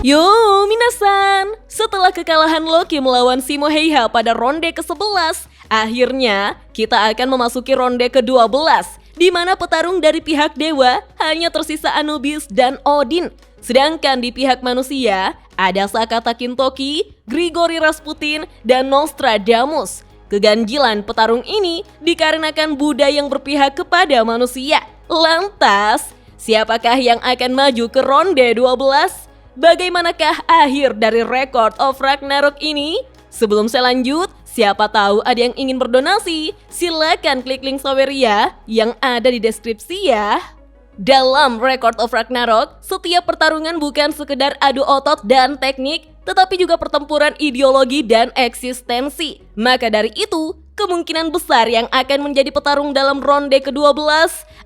Yo, minasan! Setelah kekalahan Loki melawan Shimo Heiha pada ronde ke-11, akhirnya kita akan memasuki ronde ke-12, di mana petarung dari pihak dewa hanya tersisa Anubis dan Odin. Sedangkan di pihak manusia, ada Sakata Kintoki, Grigori Rasputin, dan Nostradamus. Keganjilan petarung ini dikarenakan Buddha yang berpihak kepada manusia. Lantas, siapakah yang akan maju ke ronde 12? Bagaimanakah akhir dari Record of Ragnarok ini? Sebelum saya lanjut, siapa tahu ada yang ingin berdonasi? Silakan klik link Saweria yang ada di deskripsi ya. Dalam Record of Ragnarok, setiap pertarungan bukan sekedar adu otot dan teknik, tetapi juga pertempuran ideologi dan eksistensi. Maka dari itu, kemungkinan besar yang akan menjadi petarung dalam ronde ke-12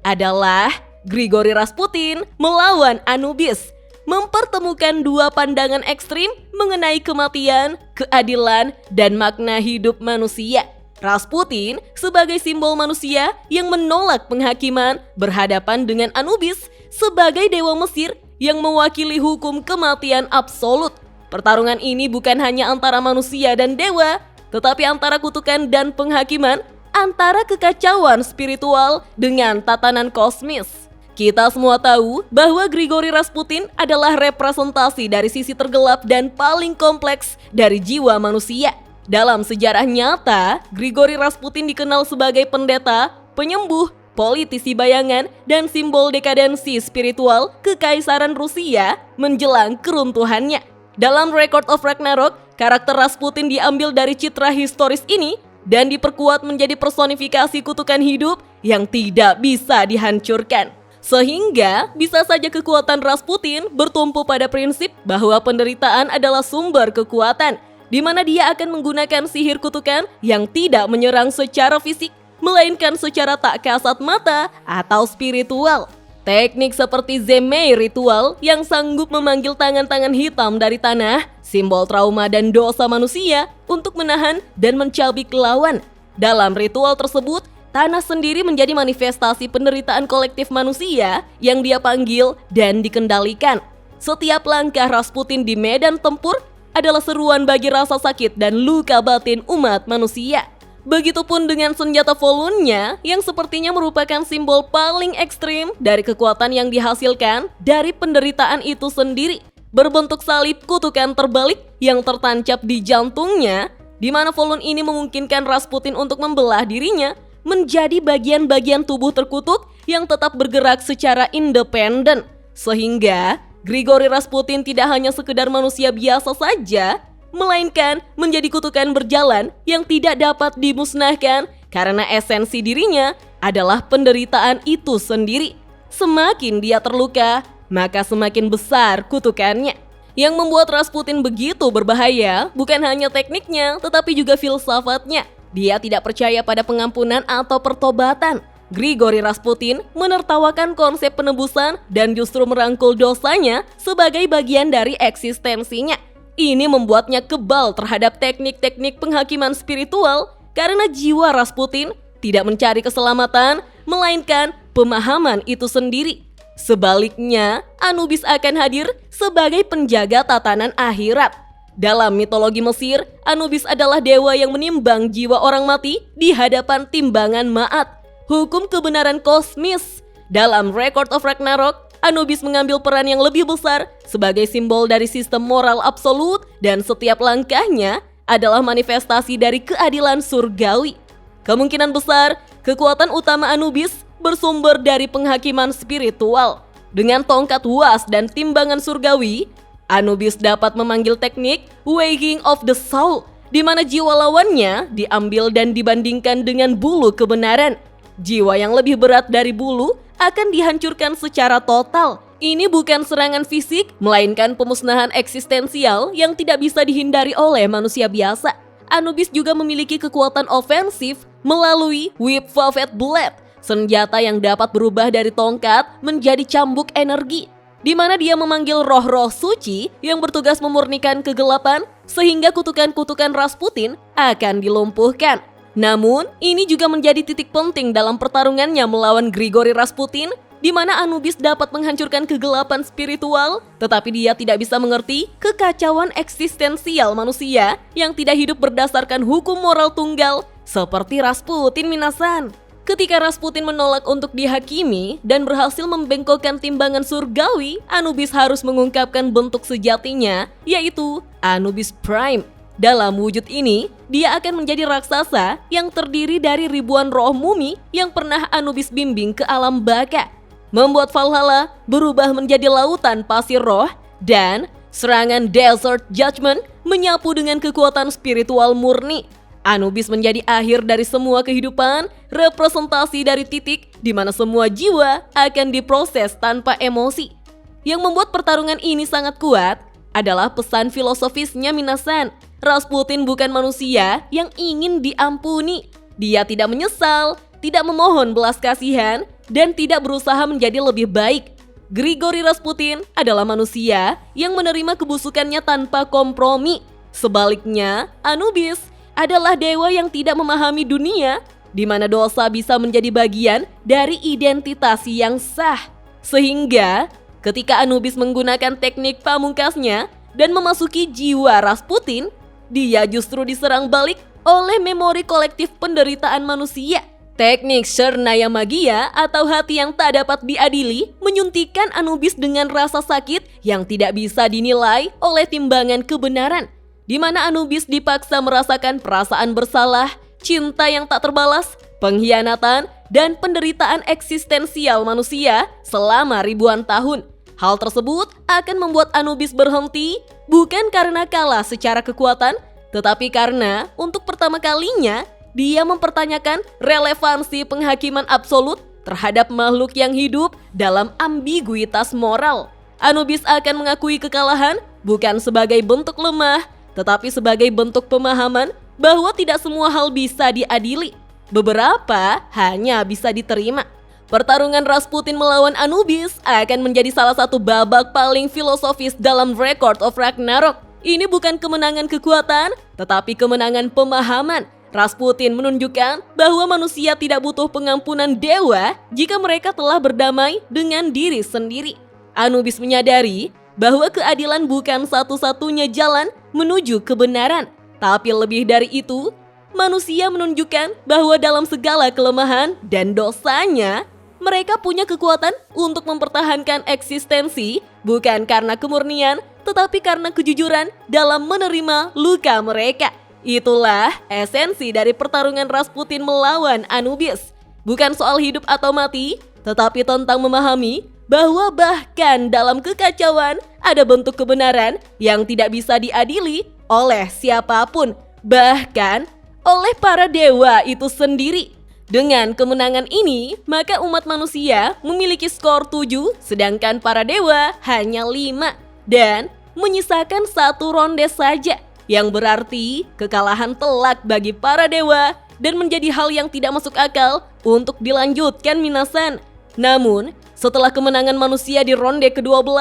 adalah Grigori Rasputin melawan Anubis, mempertemukan dua pandangan ekstrim mengenai kematian, keadilan, dan makna hidup manusia. Rasputin sebagai simbol manusia yang menolak penghakiman berhadapan dengan Anubis sebagai dewa Mesir yang mewakili hukum kematian absolut. Pertarungan ini bukan hanya antara manusia dan dewa, tetapi antara kutukan dan penghakiman, antara kekacauan spiritual dengan tatanan kosmis. Kita semua tahu bahwa Grigori Rasputin adalah representasi dari sisi tergelap dan paling kompleks dari jiwa manusia. Dalam sejarah nyata, Grigori Rasputin dikenal sebagai pendeta, penyembuh, politisi bayangan, dan simbol dekadensi spiritual kekaisaran Rusia menjelang keruntuhannya. Dalam Record of Ragnarok, karakter Rasputin diambil dari citra historis ini dan diperkuat menjadi personifikasi kutukan hidup yang tidak bisa dihancurkan. Sehingga bisa saja kekuatan Rasputin bertumpu pada prinsip bahwa penderitaan adalah sumber kekuatan, di mana dia akan menggunakan sihir kutukan yang tidak menyerang secara fisik, melainkan secara tak kasat mata atau spiritual. Teknik seperti Zemei ritual yang sanggup memanggil tangan-tangan hitam dari tanah, simbol trauma dan dosa manusia untuk menahan dan mencabik lawan. Dalam ritual tersebut, tanah sendiri menjadi manifestasi penderitaan kolektif manusia yang dia panggil dan dikendalikan. Setiap langkah Rasputin di medan tempur adalah seruan bagi rasa sakit dan luka batin umat manusia. Begitupun dengan senjata Volunnya yang sepertinya merupakan simbol paling ekstrim dari kekuatan yang dihasilkan dari penderitaan itu sendiri. Berbentuk salib kutukan terbalik yang tertancap di jantungnya, di mana Volun ini memungkinkan Rasputin untuk membelah dirinya menjadi bagian-bagian tubuh terkutuk yang tetap bergerak secara independen. Sehingga Grigori Rasputin tidak hanya sekedar manusia biasa saja, melainkan menjadi kutukan berjalan yang tidak dapat dimusnahkan karena esensi dirinya adalah penderitaan itu sendiri. Semakin dia terluka, maka semakin besar kutukannya. Yang membuat Rasputin begitu berbahaya bukan hanya tekniknya, tetapi juga filsafatnya. Dia tidak percaya pada pengampunan atau pertobatan. Grigori Rasputin menertawakan konsep penebusan dan justru merangkul dosanya sebagai bagian dari eksistensinya. Ini membuatnya kebal terhadap teknik-teknik penghakiman spiritual karena jiwa Rasputin tidak mencari keselamatan, melainkan pemahaman itu sendiri. Sebaliknya, Anubis akan hadir sebagai penjaga tatanan akhirat. Dalam mitologi Mesir, Anubis adalah dewa yang menimbang jiwa orang mati di hadapan timbangan Ma'at, hukum kebenaran kosmis. Dalam Record of Ragnarok, Anubis mengambil peran yang lebih besar sebagai simbol dari sistem moral absolut dan setiap langkahnya adalah manifestasi dari keadilan surgawi. Kemungkinan besar, kekuatan utama Anubis bersumber dari penghakiman spiritual. Dengan tongkat was dan timbangan surgawi, Anubis dapat memanggil teknik weighing of the soul, di mana jiwa lawannya diambil dan dibandingkan dengan bulu kebenaran. Jiwa yang lebih berat dari bulu akan dihancurkan secara total. Ini bukan serangan fisik, melainkan pemusnahan eksistensial yang tidak bisa dihindari oleh manusia biasa. Anubis juga memiliki kekuatan ofensif melalui Whip Velvet Blade, senjata yang dapat berubah dari tongkat menjadi cambuk energi, di mana dia memanggil roh-roh suci yang bertugas memurnikan kegelapan sehingga kutukan-kutukan Rasputin akan dilumpuhkan. Namun, ini juga menjadi titik penting dalam pertarungannya melawan Grigori Rasputin di mana Anubis dapat menghancurkan kegelapan spiritual, tetapi dia tidak bisa mengerti kekacauan eksistensial manusia yang tidak hidup berdasarkan hukum moral tunggal, seperti Rasputin minasan. Ketika Rasputin menolak untuk dihakimi dan berhasil membengkokkan timbangan surgawi, Anubis harus mengungkapkan bentuk sejatinya, yaitu Anubis Prime. Dalam wujud ini, dia akan menjadi raksasa yang terdiri dari ribuan roh mumi yang pernah Anubis bimbing ke alam baka, membuat Valhalla berubah menjadi lautan pasir roh, dan serangan Desert Judgment menyapu dengan kekuatan spiritual murni. Anubis menjadi akhir dari semua kehidupan, representasi dari titik di mana semua jiwa akan diproses tanpa emosi. Yang membuat pertarungan ini sangat kuat adalah pesan filosofisnya minasan. Rasputin bukan manusia yang ingin diampuni. Dia tidak menyesal, tidak memohon belas kasihan, dan tidak berusaha menjadi lebih baik. Grigori Rasputin adalah manusia yang menerima kebusukannya tanpa kompromi. Sebaliknya, Anubis adalah dewa yang tidak memahami dunia, di mana dosa bisa menjadi bagian dari identitas yang sah. Sehingga, ketika Anubis menggunakan teknik pamungkasnya dan memasuki jiwa Rasputin, dia justru diserang balik oleh memori kolektif penderitaan manusia. Teknik Sernaya Magia atau hati yang tak dapat diadili menyuntikkan Anubis dengan rasa sakit yang tidak bisa dinilai oleh timbangan kebenaran, di mana Anubis dipaksa merasakan perasaan bersalah, cinta yang tak terbalas, pengkhianatan, dan penderitaan eksistensial manusia selama ribuan tahun. Hal tersebut akan membuat Anubis berhenti bukan karena kalah secara kekuatan, tetapi karena untuk pertama kalinya dia mempertanyakan relevansi penghakiman absolut terhadap makhluk yang hidup dalam ambiguitas moral. Anubis akan mengakui kekalahan bukan sebagai bentuk lemah, tetapi sebagai bentuk pemahaman bahwa tidak semua hal bisa diadili. Beberapa hanya bisa diterima. Pertarungan Rasputin melawan Anubis akan menjadi salah satu babak paling filosofis dalam Record of Ragnarok. Ini bukan kemenangan kekuatan, tetapi kemenangan pemahaman. Rasputin menunjukkan bahwa manusia tidak butuh pengampunan dewa jika mereka telah berdamai dengan diri sendiri. Anubis menyadari bahwa keadilan bukan satu-satunya jalan menuju kebenaran. Tapi lebih dari itu, manusia menunjukkan bahwa dalam segala kelemahan dan dosanya, mereka punya kekuatan untuk mempertahankan eksistensi bukan karena kemurnian, tetapi karena kejujuran dalam menerima luka mereka. Itulah esensi dari pertarungan Rasputin melawan Anubis. Bukan soal hidup atau mati, tetapi tentang memahami bahwa bahkan dalam kekacauan ada bentuk kebenaran yang tidak bisa diadili oleh siapapun, bahkan oleh para dewa itu sendiri. Dengan kemenangan ini, maka umat manusia memiliki skor 7, sedangkan para dewa hanya 5, dan menyisakan 1 ronde saja, yang berarti kekalahan telak bagi para dewa dan menjadi hal yang tidak masuk akal untuk dilanjutkan minasan. Namun, setelah kemenangan manusia di ronde ke-12,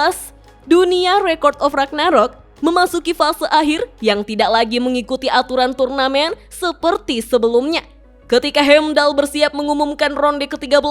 dunia Record of Ragnarok memasuki fase akhir yang tidak lagi mengikuti aturan turnamen seperti sebelumnya. Ketika Heimdall bersiap mengumumkan ronde ke-13,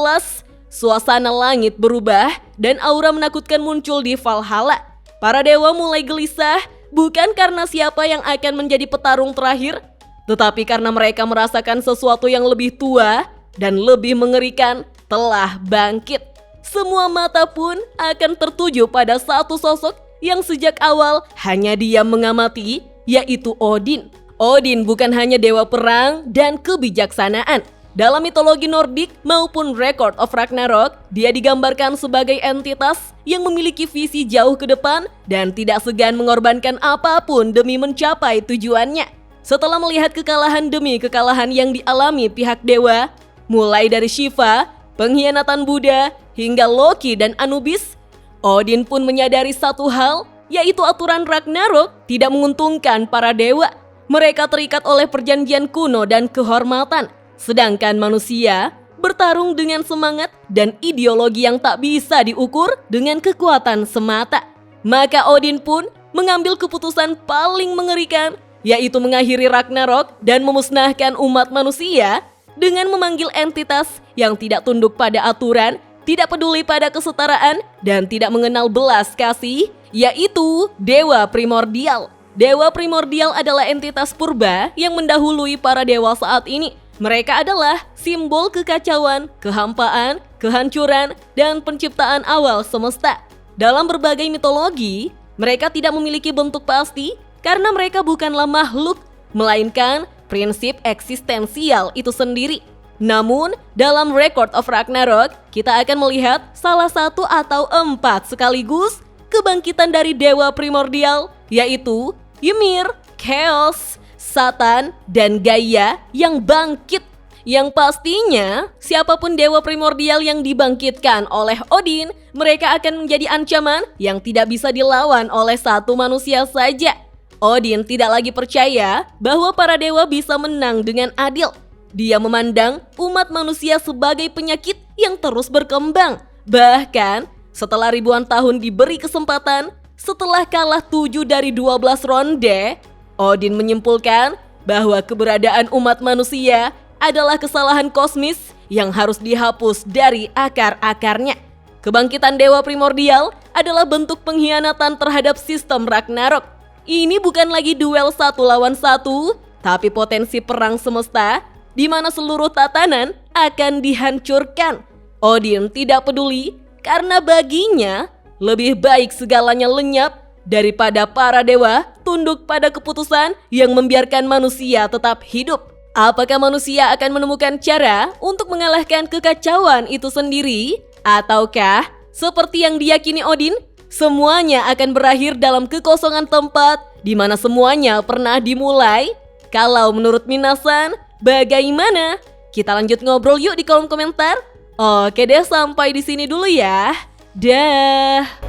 suasana langit berubah dan aura menakutkan muncul di Valhalla. Para dewa mulai gelisah bukan karena siapa yang akan menjadi petarung terakhir, tetapi karena mereka merasakan sesuatu yang lebih tua dan lebih mengerikan telah bangkit. Semua mata pun akan tertuju pada satu sosok yang sejak awal hanya diam mengamati, yaitu Odin. Odin bukan hanya dewa perang dan kebijaksanaan. Dalam mitologi Nordik maupun Record of Ragnarok, dia digambarkan sebagai entitas yang memiliki visi jauh ke depan dan tidak segan mengorbankan apapun demi mencapai tujuannya. Setelah melihat kekalahan demi kekalahan yang dialami pihak dewa, mulai dari Shiva, pengkhianatan Buddha, hingga Loki dan Anubis, Odin pun menyadari satu hal, yaitu aturan Ragnarok tidak menguntungkan para dewa. Mereka terikat oleh perjanjian kuno dan kehormatan, sedangkan manusia bertarung dengan semangat dan ideologi yang tak bisa diukur dengan kekuatan semata. Maka Odin pun mengambil keputusan paling mengerikan, yaitu mengakhiri Ragnarok dan memusnahkan umat manusia dengan memanggil entitas yang tidak tunduk pada aturan tidak peduli pada kesetaraan, dan tidak mengenal belas kasih, yaitu Dewa Primordial. Dewa Primordial adalah entitas purba yang mendahului para dewa saat ini. Mereka adalah simbol kekacauan, kehampaan, kehancuran, dan penciptaan awal semesta. Dalam berbagai mitologi, mereka tidak memiliki bentuk pasti karena mereka bukanlah makhluk, melainkan prinsip eksistensial itu sendiri. Namun, dalam Record of Ragnarok, kita akan melihat salah satu atau 4 sekaligus kebangkitan dari Dewa Primordial, yaitu Ymir, Chaos, Satan, dan Gaia yang bangkit. Yang pastinya, siapapun Dewa Primordial yang dibangkitkan oleh Odin, mereka akan menjadi ancaman yang tidak bisa dilawan oleh satu manusia saja. Odin tidak lagi percaya bahwa para dewa bisa menang dengan adil. Dia memandang umat manusia sebagai penyakit yang terus berkembang. Bahkan, setelah ribuan tahun diberi kesempatan, setelah kalah 7 dari 12 ronde, Odin menyimpulkan bahwa keberadaan umat manusia adalah kesalahan kosmis yang harus dihapus dari akar-akarnya. Kebangkitan Dewa Primordial adalah bentuk pengkhianatan terhadap sistem Ragnarok. Ini bukan lagi duel 1 lawan 1, tapi potensi perang semesta di mana seluruh tatanan akan dihancurkan. Odin tidak peduli karena baginya lebih baik segalanya lenyap daripada para dewa tunduk pada keputusan yang membiarkan manusia tetap hidup. Apakah manusia akan menemukan cara untuk mengalahkan kekacauan itu sendiri? Ataukah seperti yang diyakini Odin, semuanya akan berakhir dalam kekosongan tempat di mana semuanya pernah dimulai? Kalau menurut Minasan, bagaimana? Kita lanjut ngobrol yuk di kolom komentar. Oke deh, sampai di sini dulu ya. Dah.